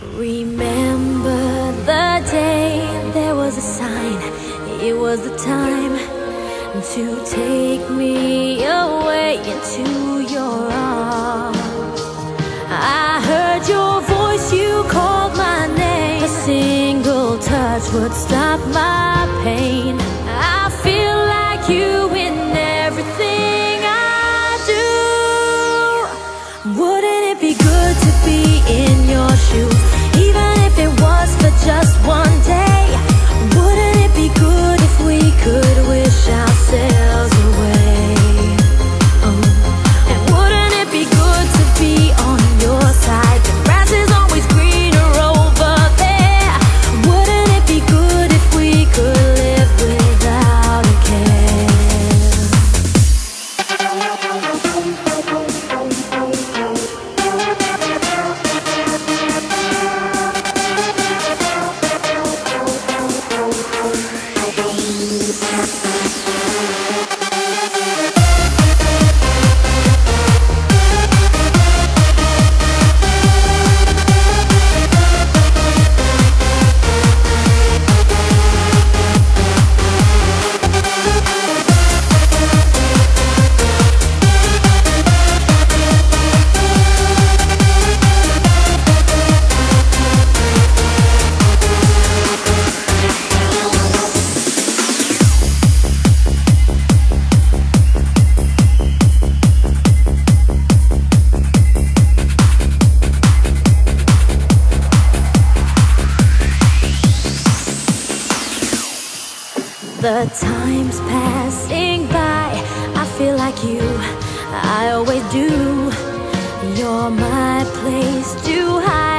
Remember the day there was a sign. It was the time to take me away into your arms. I heard your voice, you called my name. A single touch would stop my pain. I feel like you in everything I do. Wouldn't it be good to be in your shoes? Even if it was for just one day. Wouldn't it be good if we could wish ourselves away? And wouldn't it be good to be on your side? The grass is always greener over there. Wouldn't it be good if we could live without a care? The time's passing by, I feel like you, I always do. You're my place to hide.